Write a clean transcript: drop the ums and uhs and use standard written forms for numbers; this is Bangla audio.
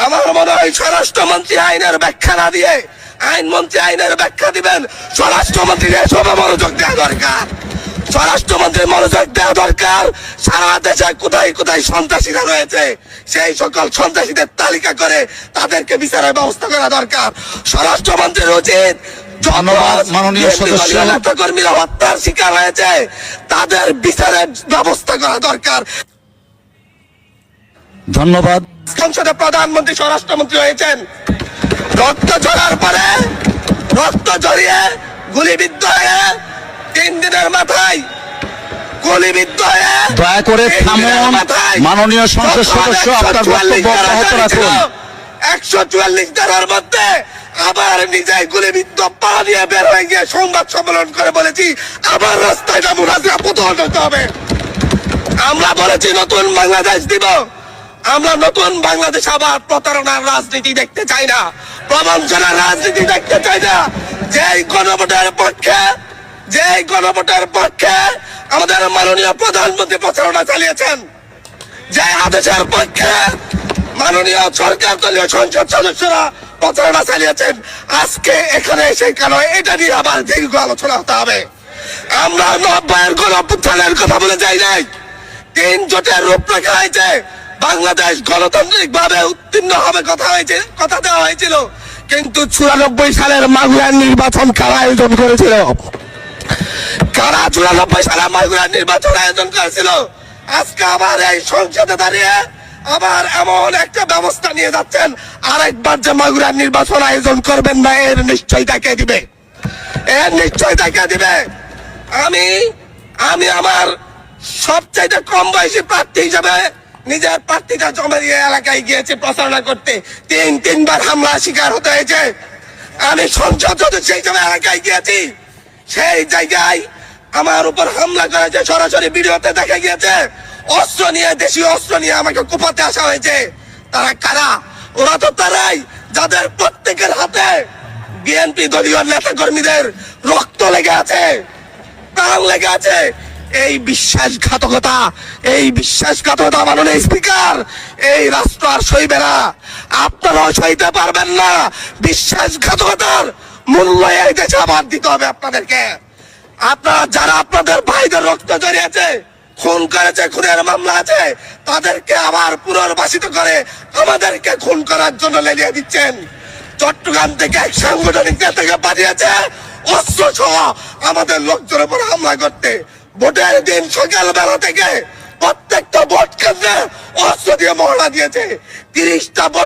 আমার মনে হয় স্বরাষ্ট্রমন্ত্রী আইনের ব্যাখ্যা না দিয়ে আইনমন্ত্রী আইনের ব্যাখ্যা দিবেন। স্বরাষ্ট্রমন্ত্রীর এসবে মনোযোগ দেওয়া দরকার। স্বরাষ্ট্রমন্ত্রীর মনোযোগ দেওয়া দরকার। সারা দেশে কোথায় কোথায় সন্ত্রাসীরা রয়েছে সেই সকল সন্ত্রাসীদের তালিকা করে তাদেরকে বিচারের ব্যবস্থা করা দরকার। স্বরাষ্ট্রমন্ত্রীর উচিত মাননীয় সদস্য নেতাকর্মীরা হত্যার শিকার হয়েছে তাদের বিচারের ব্যবস্থা করা দরকার। ধন্যবাদ। সংসদে প্রধানমন্ত্রী স্বরাষ্ট্রমন্ত্রী হয়েছেন, রক্ত ঝরার পরে রক্ত ঝরিয়ে গুলিবিদ্ধ হয়ে 3 দিনের মাথায় গুলিবিদ্ধ হয়ে দয়া করে থামুন। মাননীয় সংসদ সদস্য আপনার বক্তব্য অব্যাহত রাখুন। 144 ধারার মধ্যে আবার নিজে গুলিবিদ্ধ পা দিয়ে বের হয়ে গিয়ে সংবাদ সম্মেলন করে বলেছি আবার রাস্তায় নামুন, হাজিরা প্রতিহত হতে হবে। আমরা বলেছি নতুন বাংলাদেশ দিব। আমরা নতুন বাংলাদেশ আবার প্রতারণার রাজনীতি দেখতে চাই না, প্রবঞ্চনার রাজনীতি দেখতে চাই না। যেই গণভোটের পক্ষে আমাদের মাননীয় প্রধানমন্ত্রী প্রচারণা চালিয়েছেন, যে আদেশের পক্ষে মাননীয় সরকার দলীয় সংসদ সদস্যরা প্রচারণা চালিয়েছেন, আজকে এখানে এসে কেন এটা নিয়ে আবার দীর্ঘ আলোচনা হতে হবে? আমরা 90-এর গণঅভ্যুত্থানের কথা বলে যাই নাই। 3 জোটের রূপরেখা হয়েছে, বাংলাদেশ গণতান্ত্রিক ভাবে উত্তীর্ণ হবে কথা দেওয়া হয়েছিল, কিন্তু 94 সালের মাগুরার নির্বাচন কারা আয়োজন করেছিল? কারা 94 সালে মাগুরার নির্বাচন আয়োজন করেছিল? আজকে আবার এই সংসদে দাঁড়িয়ে আবার এমন একটা ব্যবস্থা নিয়ে যাচ্ছেন, আরেকবার যে মাগুরার নির্বাচন আয়োজন করবেন না এর নিশ্চয়তা কে দিবে? এর নিশ্চয়তা কে দিবে? আমি আমার সবচাইতে কম বয়সী প্রার্থী হিসেবে নিজের প্রার্থীটা জমা দিয়ে এলাকায় গিয়েছে প্রচারণা করতে, 3বার হামলা শিকার হতে হয়েছে। আমি সংসদ সদস্য হিসেবে এলাকায় গিয়েছি, সেই জায়গায় আমার উপর হামলা করেছে, সরাসরি ভিডিওতে দেখা গিয়েছে। অস্ত্র নিয়ে, দেশীয় অস্ত্র নিয়ে আমাকে কোপাতে আসা হয়েছে। তারা কারা? ওরা তো তারাই যাদের প্রত্যেকের হাতে বিএনপি দলীয় নেতা কর্মীদের রক্ত লেগে আছে, প্রাণ লেগে আছে। এই বিশ্বাসঘাতকতা মাননীয় স্পিকার, এই রাষ্ট্র আর সইবে না, আপনারাও সইতে পারবেন না। বিশ্বাসঘাতকতার মূল্য এই দেশে আবার দিতে হবে আপনাদেরকে। আপনারা যারা আপনাদের ভাইদের রক্ত জড়িয়েছে, খুন করেছে, খুনের মামলা আছে, তাদেরকে আবার পুনর্বাসিত করে আমাদেরকে খুন করার জন্য লেলিয়ে দিচ্ছেন। চট্টগ্রাম থেকে এক সাংগঠনিক নেতাকে পাঠিয়েছে অস্ত্র সহ আমাদের লোকজনের উপর হামলা করতে। ভোটের দিন সকালবেলা থেকে প্রত্যেকটা ভোট কেন্দ্রে অস্ত্র দিয়ে মহড়া দিয়েছে। 30টা